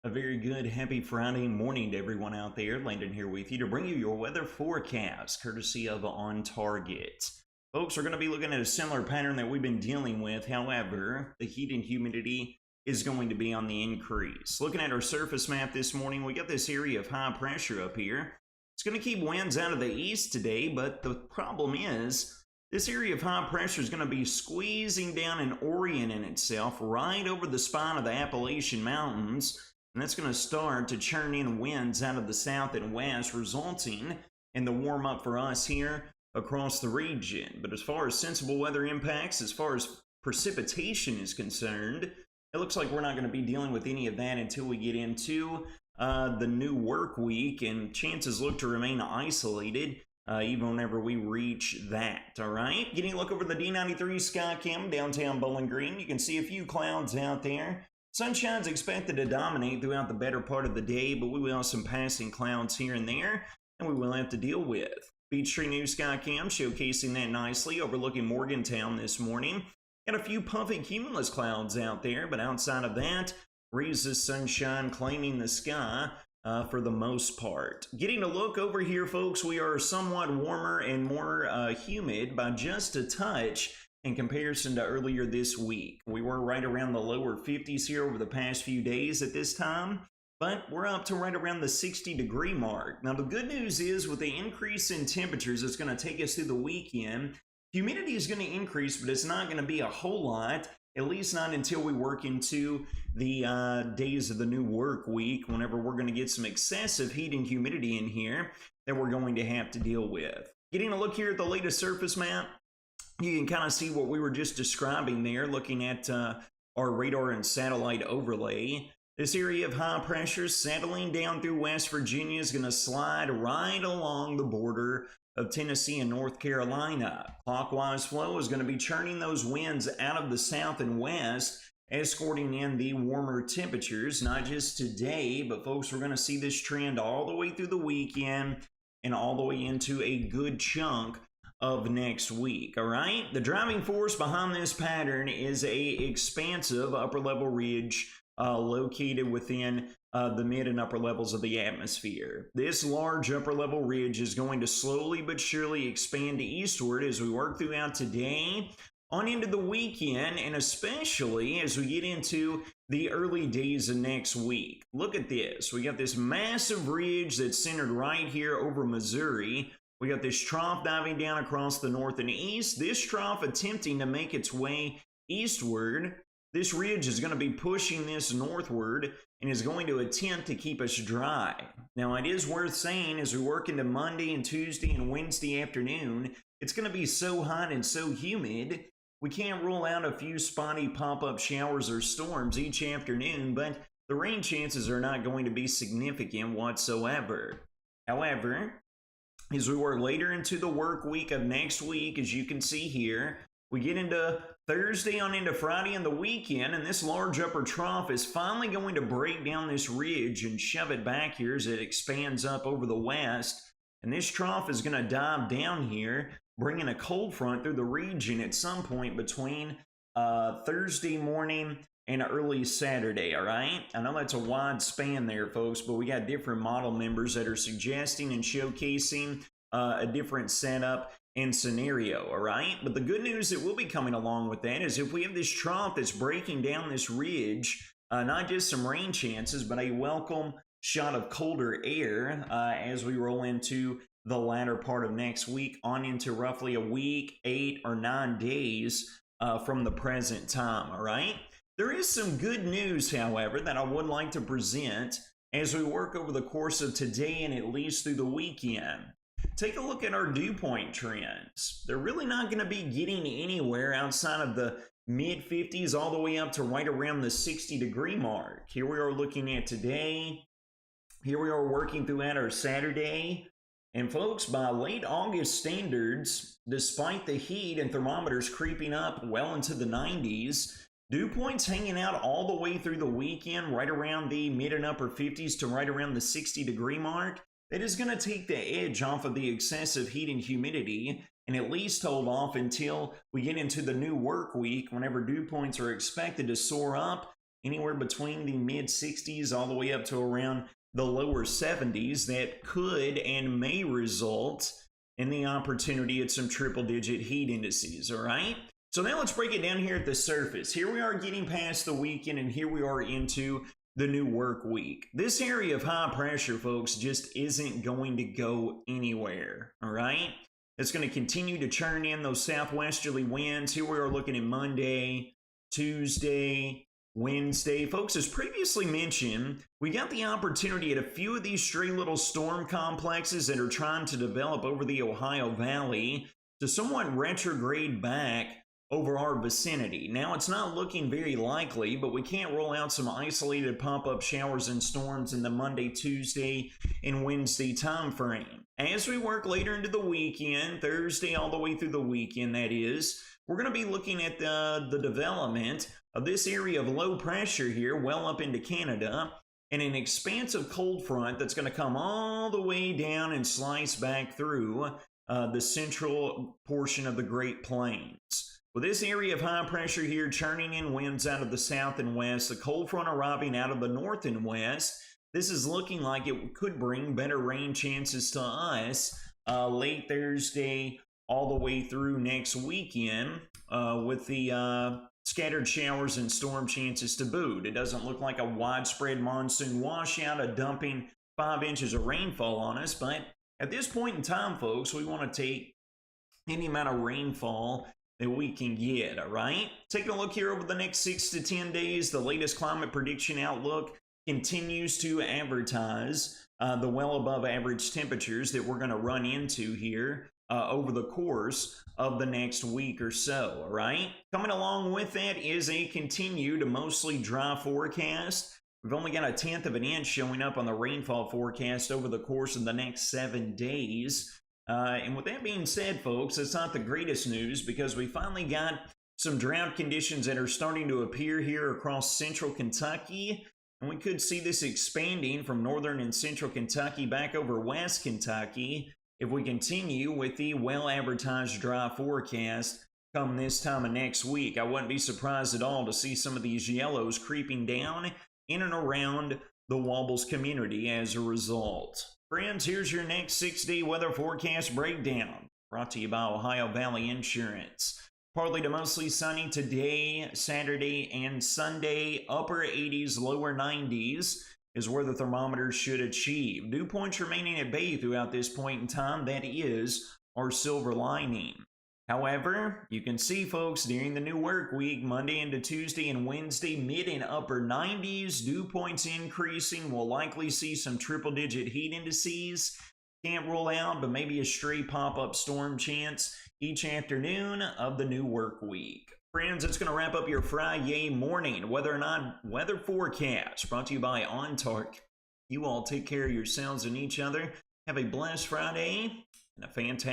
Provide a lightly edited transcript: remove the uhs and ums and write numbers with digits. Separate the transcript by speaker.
Speaker 1: A very good, happy Friday morning to everyone out there. Landon here with you to bring you your weather forecast, courtesy of On Target. Folks, we're going to be looking at a similar pattern that we've been dealing with. However, the heat and humidity is going to be on the increase. Looking at our surface map this morning, we got this area of high pressure up here. It's going to keep winds out of the east today, but the problem is this area of high pressure is going to be squeezing down and orienting itself right over the spine of the Appalachian Mountains. And that's going to start to churn in winds out of the south and west, resulting in the warm up for us here across the region. But as far as sensible weather impacts, as far as precipitation is concerned, it looks like we're not going to be dealing with any of that until we get into the new work week, and chances look to remain isolated even whenever we reach that. All right, getting a look over the D93 sky cam downtown Bowling Green, you can see a few clouds out there. Sunshine's expected to dominate throughout the better part of the day, but we will have some passing clouds here and there, and we will have to deal with. Peachtree News Sky Cam showcasing that nicely, overlooking Morgantown this morning. Got a few puffy cumulus clouds out there, but outside of that, rays of sunshine claiming the sky for the most part. Getting a look over here, folks, we are somewhat warmer and more humid by just a touch in comparison to earlier this week. We were right around the lower 50s here over the past few days at this time, but we're up to right around the 60-degree mark. Now, the good news is with the increase in temperatures, it's going to take us through the weekend. Humidity is going to increase, but it's not going to be a whole lot, at least not until we work into the days of the new work week, whenever we're going to get some excessive heat and humidity in here that we're going to have to deal with. Getting a look here at the latest surface map, you can kind of see what we were just describing there, looking at our radar and satellite overlay. This area of high pressure settling down through West Virginia is going to slide right along the border of Tennessee and North Carolina. Clockwise flow is going to be churning those winds out of the south and west, escorting in the warmer temperatures, not just today, but folks, we're going to see this trend all the way through the weekend and all the way into a good chunk of next week. All right, the driving force behind this pattern is a expansive upper level ridge located within the mid and upper levels of the atmosphere. This large upper level ridge is going to slowly but surely expand eastward as we work throughout today on into the weekend, and especially as we get into the early days of next week. Look at this. We got this massive ridge that's centered right here over Missouri. We got this trough diving down across the north and east. This trough attempting to make its way eastward. This ridge is going to be pushing this northward and is going to attempt to keep us dry. Now, it is worth saying as we work into Monday and Tuesday and Wednesday afternoon, it's going to be so hot and so humid, we can't rule out a few spotty pop-up showers or storms each afternoon, but the rain chances are not going to be significant whatsoever. However, as we work later into the work week of next week, as you can see here, we get into Thursday on into Friday and the weekend, and this large upper trough is finally going to break down this ridge and shove it back here as it expands up over the west. And this trough is going to dive down here, bringing a cold front through the region at some point between Thursday morning and early Saturday, all right? I know that's a wide span there, folks, but we got different model members that are suggesting and showcasing a different setup and scenario, all right? But the good news that will be coming along with that is if we have this trough that's breaking down this ridge, not just some rain chances, but a welcome shot of colder air as we roll into the latter part of next week on into roughly a week, 8 or 9 days from the present time, all right? There is some good news, however, that I would like to present as we work over the course of today and at least through the weekend. Take a look at our dew point trends. They're really not going to be getting anywhere outside of the mid-50s all the way up to right around the 60-degree mark. Here we are looking at today. Here we are working throughout our Saturday. And folks, by late August standards, despite the heat and thermometers creeping up well into the 90s, dew points hanging out all the way through the weekend, right around the mid and upper 50s to right around the 60-degree mark. That is going to take the edge off of the excessive heat and humidity and at least hold off until we get into the new work week, whenever dew points are expected to soar up anywhere between the mid 60s all the way up to around the lower 70s that could and may result in the opportunity at some triple digit heat indices, all right? So now let's break it down here at the surface. Here we are getting past the weekend, and here we are into the new work week. This area of high pressure, folks, just isn't going to go anywhere, all right? It's going to continue to churn in those southwesterly winds. Here we are looking at Monday, Tuesday, Wednesday. Folks, as previously mentioned, we got the opportunity at a few of these stray little storm complexes that are trying to develop over the Ohio Valley to somewhat retrograde back over our vicinity. Now, it's not looking very likely, but we can't rule out some isolated pop-up showers and storms in the Monday, Tuesday, and Wednesday time frame. As we work later into the weekend, Thursday all the way through the weekend, that is, we're going to be looking at the development of this area of low pressure here, well up into Canada, and an expansive cold front that's going to come all the way down and slice back through the central portion of the Great Plains. With this area of high pressure here churning in winds out of the south and west, the cold front arriving out of the north and west, this is looking like it could bring better rain chances to us late Thursday all the way through next weekend with the scattered showers and storm chances to boot. It doesn't look like a widespread monsoon washout, a dumping 5 inches of rainfall on us, but at this point in time, folks, we want to take any amount of rainfall that we can get, all right? Taking a look here over the next 6 to 10 days, the latest climate prediction outlook continues to advertise the well above average temperatures that we're going to run into here over the course of the next week or so, all right? Coming along with that is a continued mostly dry forecast. We've only got 1/10 of an inch showing up on the rainfall forecast over the course of the next 7 days. And with that being said, folks, it's not the greatest news because we finally got some drought conditions that are starting to appear here across central Kentucky. And we could see this expanding from northern and central Kentucky back over west Kentucky if we continue with the well-advertised dry forecast come this time of next week. I wouldn't be surprised at all to see some of these yellows creeping down in and around the Wobbles community as a result. Friends, here's your next 6-day weather forecast breakdown, brought to you by Ohio Valley Insurance. Partly to mostly sunny today, Saturday, and Sunday. Upper 80s, lower 90s is where the thermometers should achieve. Dew points remaining at bay throughout this point in time. That is our silver lining. However, you can see, folks, during the new work week, Monday into Tuesday and Wednesday, mid and upper 90s, dew points increasing. We'll likely see some triple-digit heat indices. Can't rule out, but maybe a stray pop-up storm chance each afternoon of the new work week. Friends, it's going to wrap up your Friday morning weather forecast brought to you by OnTarget. You all take care of yourselves and each other. Have a blessed Friday and a fantastic